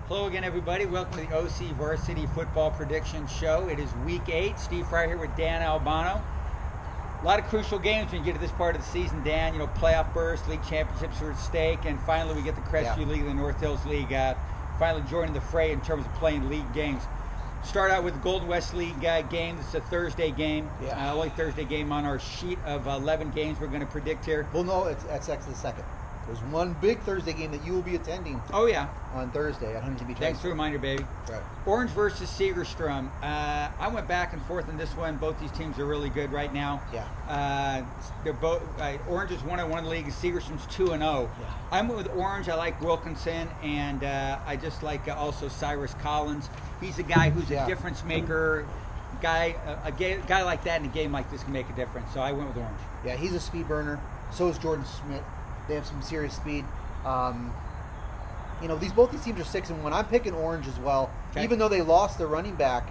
Hello again, everybody. Welcome to the OCVarsity Football Prediction Show. It is Week 8. Steve Fryer here with Dan Albano. A lot of crucial games when you get to this part of the season, Dan. You know, playoff berths, league championships are at stake, and finally we get the Crestview League and the North Hills League finally joining the fray in terms of playing league games. Start out with the Golden West League game. This is a Thursday game. Only Thursday game on our sheet of 11 games we're going to predict here. Well, no, that's actually the second. There's one big Thursday game that you will be attending. Oh, yeah. On Thursday at Huntington Beach. Thanks for the reminder, baby. Right. Orange versus Segerstrom. I went back and forth on this one. Both these teams are really good right now. Yeah. They're both Orange is 1-1 league. Segerstrom's 2-0. Yeah. I went with Orange. I like Wilkinson, and I just like also Cyrus Collins. He's a guy who's a difference maker. A guy like that in a game like this can make a difference. So I went with Orange. Yeah, he's a speed burner. So is Jordan Smith. They have some serious speed. You know, both these teams are 6-1. I'm picking Orange as well, even though they lost their running back,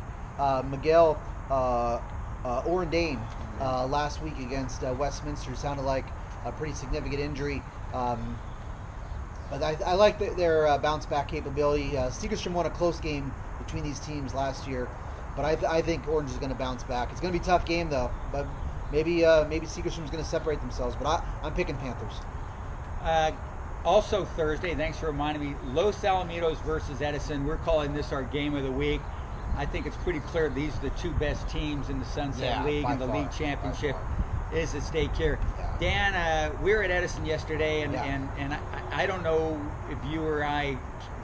Miguel Orendane, last week against Westminster. Sounded like a pretty significant injury. But I like their bounce back capability. Segerstrom won a close game between these teams last year, but I think Orange is going to bounce back. It's going to be a tough game though, but maybe Segerstrom's going to separate themselves. But I'm picking Panthers. Also Thursday, thanks for reminding me, Los Alamitos versus Edison. We're calling this our game of the week. I think it's pretty clear these are the two best teams in the Sunset League, and the league championship is at stake here. Yeah. Dan, we were at Edison yesterday, and I don't know if you or I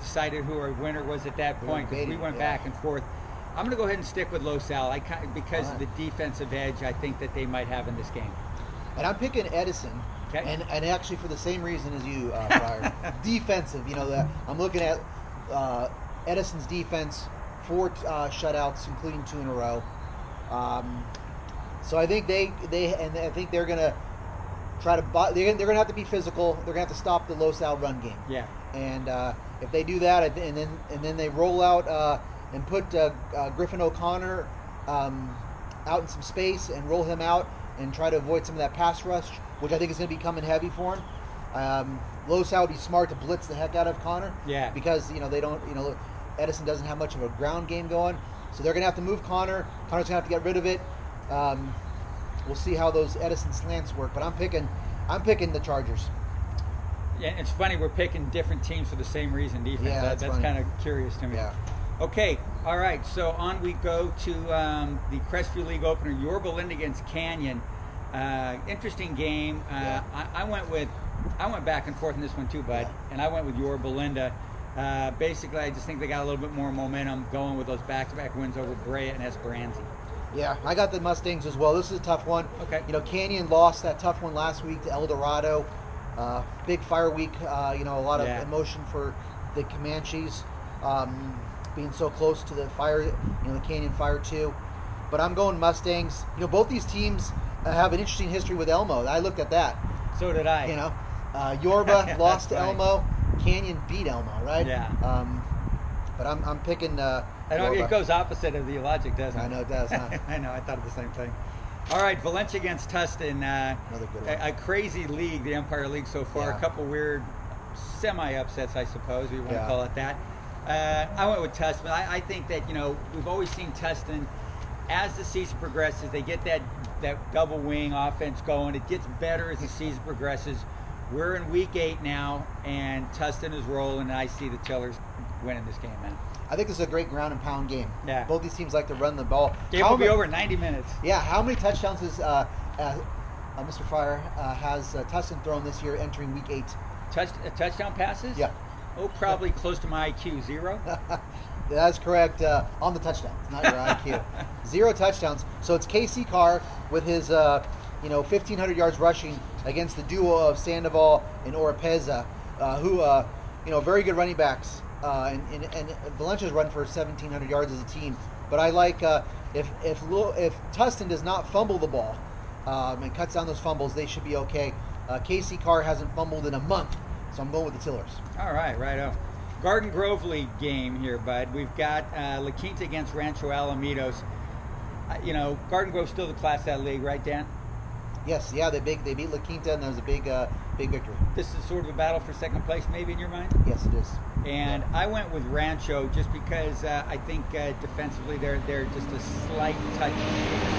decided who our winner was at that point, because we went back and forth. I'm going to go ahead and stick with Los Al because of the defensive edge I think that they might have in this game. And I'm picking Edison. Okay. And actually for the same reason as you, Fryer. Defensive. You know, I'm looking at Edison's defense, 4 shutouts, including 2 in a row. So I think I think they're gonna try to they're gonna have to be physical. They're gonna have to stop the Los Al run game. Yeah. And if they do that, and then they roll out and put Griffin O'Connor out in some space and roll him out and try to avoid some of that pass rush, which I think is going to be coming heavy for him. Los Al would be smart to blitz the heck out of Connor. Yeah. Because Edison doesn't have much of a ground game going, so they're going to have to move Connor. Connor's going to have to get rid of it. We'll see how those Edison slants work, but I'm picking the Chargers. Yeah, it's funny we're picking different teams for the same reason. Defense. Yeah, that's kind of curious to me. Yeah. Okay, all right. So on we go to the Crestview League opener, Yorba Linda against Canyon. Interesting game. I went back and forth in this one too, bud, and I went with Yorba Linda. Basically, I just think they got a little bit more momentum going with those back-to-back wins over Brea and Esperanza. Yeah, I got the Mustangs as well. This is a tough one. Okay. You know, Canyon lost that tough one last week to El Dorado. Big fire week. A lot of emotion for the Comanches. Being so close to the fire, the Canyon Fire too. But I'm going Mustangs. You know, both these teams have an interesting history with Elmo. I looked at that. So did I. Yorba lost to Elmo. Canyon beat Elmo, right? Yeah. But I'm picking I know Yorba. it goes opposite of the logic, doesn't it? I know it does, huh? I know, I thought of the same thing. All right, Valencia against Tustin. Another good one. A crazy league, the Empire League so far. Yeah. A couple weird semi-upsets, I suppose, we want to call it that. I went with Tustin. I think that, we've always seen Tustin, as the season progresses, they get that double wing offense going. It gets better as the season progresses. We're in week 8 now, and Tustin is rolling, and I see the Tillers winning this game, man. I think this is a great ground and pound game. Yeah. Both these teams like to run the ball. Game will be over 90 minutes. Yeah. How many touchdowns is Mr. Fryer has Tustin thrown this year entering week 8? Touchdown passes? Yeah. Oh, probably close to my IQ, 0. That's correct. On the touchdowns, not your IQ. 0 touchdowns. So it's KC Carr with his 1,500 yards rushing against the duo of Sandoval and Oropeza, who very good running backs. And Valencia's run for 1,700 yards as a team. But I like if Tustin does not fumble the ball and cuts down those fumbles, they should be okay. KC Carr hasn't fumbled in a month, so I'm going with the Tillers. All right, righto. Garden Grove League game here, bud. We've got La Quinta against Rancho Alamitos. Garden Grove's still the Class A league, right, Dan? Yes, yeah, they beat La Quinta, and that was a big victory. This is sort of a battle for second place, maybe, in your mind? Yes, it is. And I went with Rancho just because I think defensively they're just a slight touch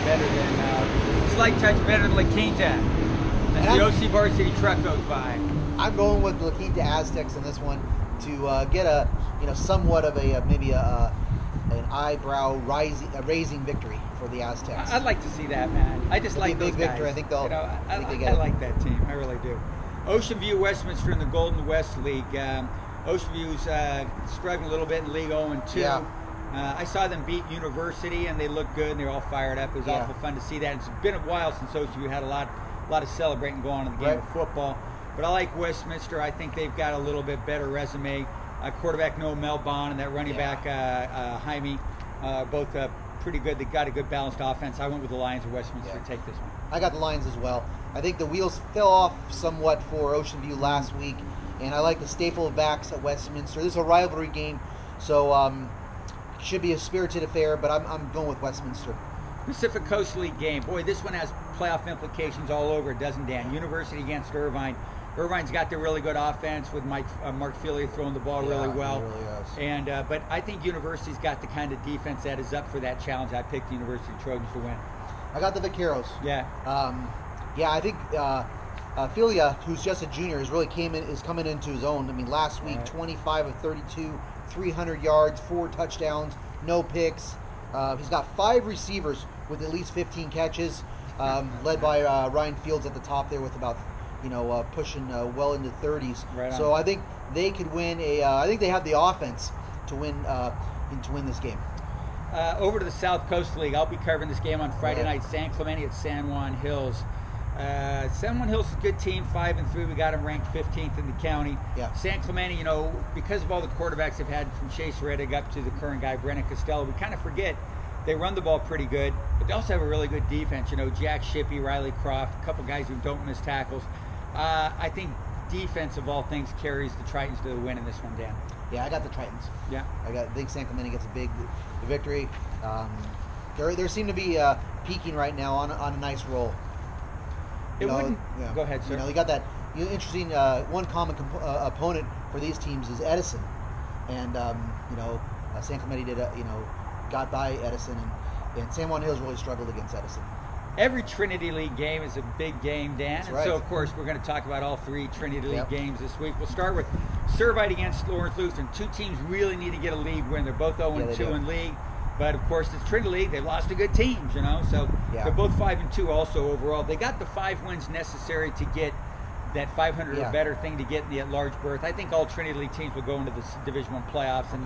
better than La Quinta as the OCVarsity truck goes by. I'm going with La Quinta Aztecs in this one to get a somewhat of a maybe an eyebrow raising victory for the Aztecs. I'd like to see that, man. I just like those guys. Victory. I think they'll. I like that team. I really do. Ocean View Westminster in the Golden West League. Ocean View's struggling a little bit in League 0-2. Yeah. I saw them beat University, and they looked good, and they're all fired up. It was awful fun to see that. It's been a while since Ocean View had a lot of celebrating going on in the game of football. But I like Westminster. I think they've got a little bit better resume. Quarterback Noah Melbon and that running back Jaime, both pretty good. They got a good balanced offense. I went with the Lions of Westminster to take this one. I got the Lions as well. I think the wheels fell off somewhat for Ocean View last week, and I like the staple of backs at Westminster. This is a rivalry game, so should be a spirited affair, but I'm going with Westminster. Pacific Coast League game. Boy, this one has playoff implications all over it, doesn't Dan? University against Irvine. Irvine's got the really good offense with Mark Feely throwing the ball really well. He really is. And but I think University's got the kind of defense that is up for that challenge. I picked the University Trojans to win. I got the Vaqueros. Yeah. I think Felia, who's just a junior, is coming into his own. I mean, last week 25 of 32, 300 yards, 4 touchdowns, no picks. He's got 5 receivers with at least 15 catches, led by Ryan Fields at the top there with about pushing well into 30s. Right on. So I think they could win I think they have the offense to win this game. Over to the South Coast League. I'll be covering this game on Friday night. San Clemente at San Juan Hills. San Juan Hills is a good team, 5-3. We got them ranked 15th in the county. Yeah. San Clemente, because of all the quarterbacks they've had from Chase Reddick up to the current guy, Brennan Costello, we kind of forget they run the ball pretty good, but they also have a really good defense. Jack Shippey, Riley Croft, a couple guys who don't miss tackles. I think defense of all things carries the Tritons to the win in this one, Dan. Yeah, I got the Tritons. Yeah. I think San Clemente gets a big victory. They seem to be peaking right now on a nice roll. Go ahead, sir. You got that interesting one common opponent for these teams is Edison, and San Clemente got by Edison, and San Juan Hills really struggled against Edison. Every Trinity League game is a big game, Dan. That's right. So, of course, we're going to talk about all 3 Trinity League games this week. We'll start with Servite against Lawrence Lutheran. 2 teams really need to get a league win. They're both 0-2 in league. But, of course, it's Trinity League. They've lost to good teams, So they're both 5-2 also overall. They got the 5 wins necessary to get that 500 or better thing to get in the at-large berth. I think all Trinity League teams will go into the Division I playoffs, and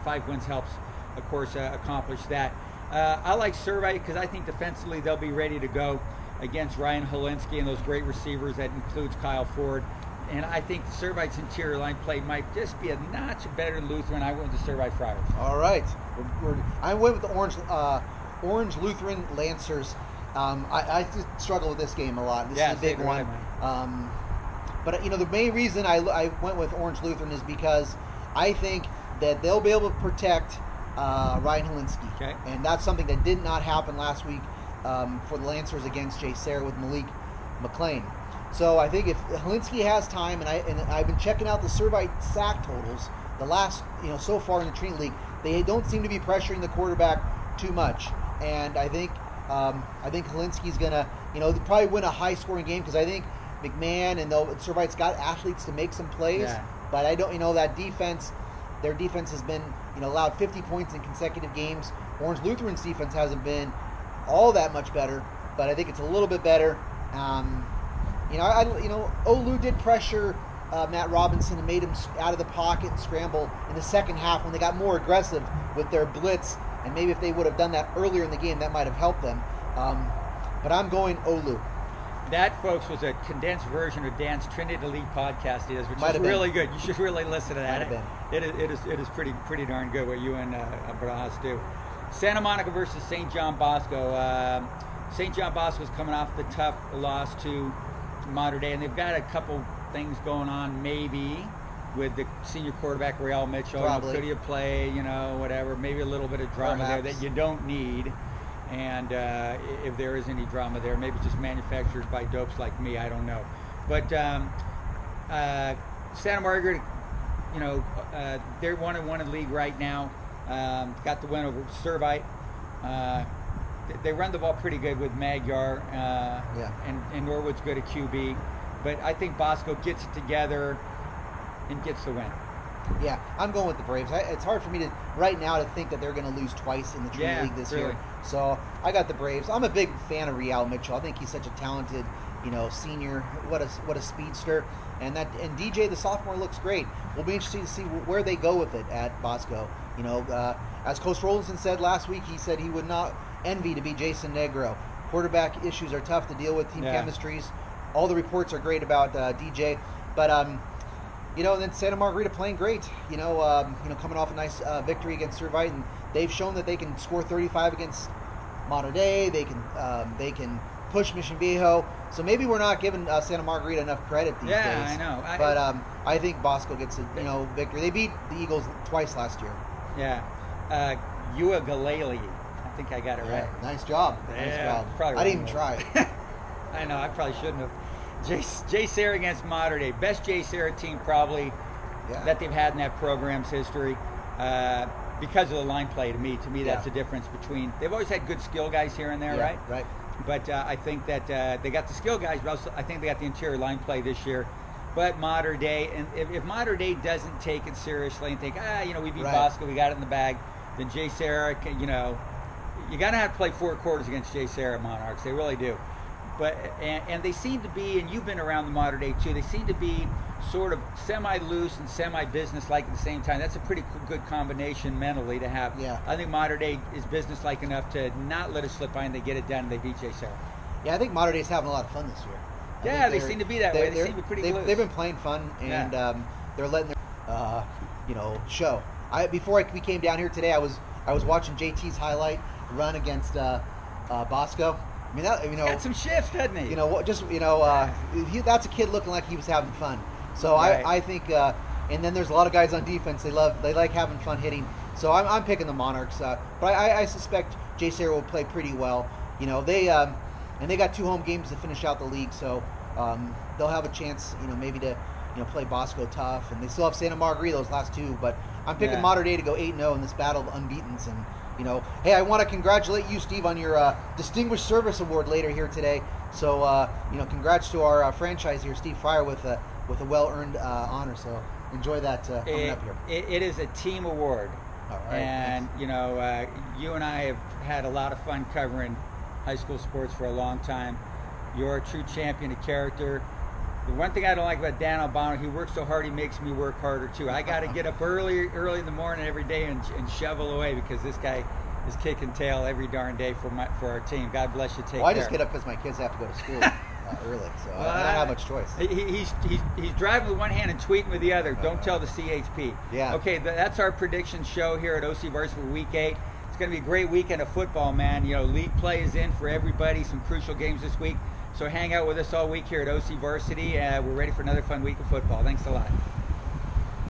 5 wins helps, of course, accomplish that. I like Servite because I think defensively they'll be ready to go against Ryan Holinsky and those great receivers that includes Kyle Ford. And I think Servite's interior line play might just be a notch better than Lutheran. I went with the Servite Friars. All right. I went with the Orange Lutheran Lancers. I struggle with this game a lot. This is a big one. But the main reason I went with Orange Lutheran is because I think that they'll be able to protect Ryan Holinsky. Okay. And that's something that did not happen last week for the Lancers against Jay Sarah with Malik McLean. So I think if Holinsky has time, and I've been checking out the Servite sack totals, the last so far in the Trinity League, they don't seem to be pressuring the quarterback too much. And I think Holinsky's gonna probably win a high scoring game because I think McMahon and Servite's got athletes to make some plays. Yeah. But I don't that defense. Their defense has been allowed 50 points in consecutive games. Orange Lutheran's defense hasn't been all that much better, but I think it's a little bit better. Olu did pressure Matt Robinson and made him out of the pocket and scramble in the second half when they got more aggressive with their blitz. And maybe if they would have done that earlier in the game, that might have helped them. But I'm going Olu. That, folks, was a condensed version of Dan's Trinity League podcast he does, which is really good. You should really listen to that. It is pretty darn good what you and Barajas do. Santa Monica versus St. John Bosco. St. John Bosco's coming off the tough loss to Mater Dei, and they've got a couple things going on maybe with the senior quarterback, Real Mitchell. Probably. Could he play, whatever, maybe a little bit of drama there that you don't need. And if there is any drama there, maybe just manufactured by dopes like me, I don't know. But Santa Margaret they're 1-1 in league right now. Got the win over Servite. They run the ball pretty good with Magyar, and Norwood's good at QB. But I think Bosco gets it together and gets the win. Yeah, I'm going with the Braves. It's hard for me to right now to think that they're going to lose twice in the Junior League this year. So I got the Braves. I'm a big fan of Real Mitchell. I think he's such a talented, senior. What a speedster. And DJ, the sophomore, looks great. We'll be interested to see where they go with it at Bosco. As Coach Rollinson said last week, he said he would not envy to be Jason Negro. Quarterback issues are tough to deal with. Team chemistries. All the reports are great about DJ, but and then Santa Margarita playing great. Coming off a nice victory against Servite, and they've shown that they can score 35 against Mater Dei. They can push Mission Viejo. So maybe we're not giving Santa Margarita enough credit these days. Yeah, I know. But I think Bosco gets a victory. They beat the Eagles twice last year. Yeah. Ua Galeli. I think I got it right. Nice job. Nice job. I didn't even try. I know. I probably shouldn't have. J. Sarah against Mater Dei. Best J. Sarah team probably that they've had in that program's history. Because of the line play, to me that's the difference between. They've always had good skill guys here and there, right? Right. But I think that they got the skill guys, but also I think they got the interior line play this year. But Mater Dei, and if Mater Dei doesn't take it seriously and think, we beat Bosco, we got it in the bag, then J. Sarah, you got to have to play 4 quarters against J. Sarah Monarchs. They really do. But and they seem to be, and you've been around the Mater Dei too, they seem to be sort of semi-loose and semi-business-like at the same time. That's a pretty good combination mentally to have. Yeah. I think Mater Dei is business-like enough to not let it slip by, and they get it done and they beat J. Sarah. Yeah, I think Mater Dei's having a lot of fun this year. They seem to be that way. They seem to be pretty loose. They've been playing fun, and they're letting their show. Before we came down here today, I was watching JT's highlight run against Bosco. I mean, had some shifts, doesn't he? That's a kid looking like he was having fun. So right. I think, and then there's a lot of guys on defense. They like having fun hitting. So I'm picking the Monarchs. But I suspect J. Sarah will play pretty well. They got 2 home games to finish out the league, so they'll have a chance, maybe to play Bosco tough, and they still have Santa Margarita those last 2. But I'm picking Mater Dei to go 8-0 in this battle of unbeatens. And hey, I want to congratulate you, Steve, on your Distinguished Service Award later here today. So, congrats to our franchise here, Steve Fryer, with a well-earned honor. So enjoy that coming up here. It is a team award. All right. And, you and I have had a lot of fun covering high school sports for a long time. You're a true champion of character. The one thing I don't like about Dan Albano, he works so hard, he makes me work harder too. I got to get up early in the morning every day and shovel away, because this guy is kicking tail every darn day for our team. God bless you. Take care. I just get up because my kids have to go to school early, so I don't have much choice. He's driving with one hand and tweeting with the other. Don't tell the CHP. Yeah. Okay, that's our prediction show here at OCVarsity for Week 8. It's going to be a great weekend of football, man. League play is in for everybody. Some crucial games this week. So hang out with us all week here at OCVarsity. We're ready for another fun week of football. Thanks a lot.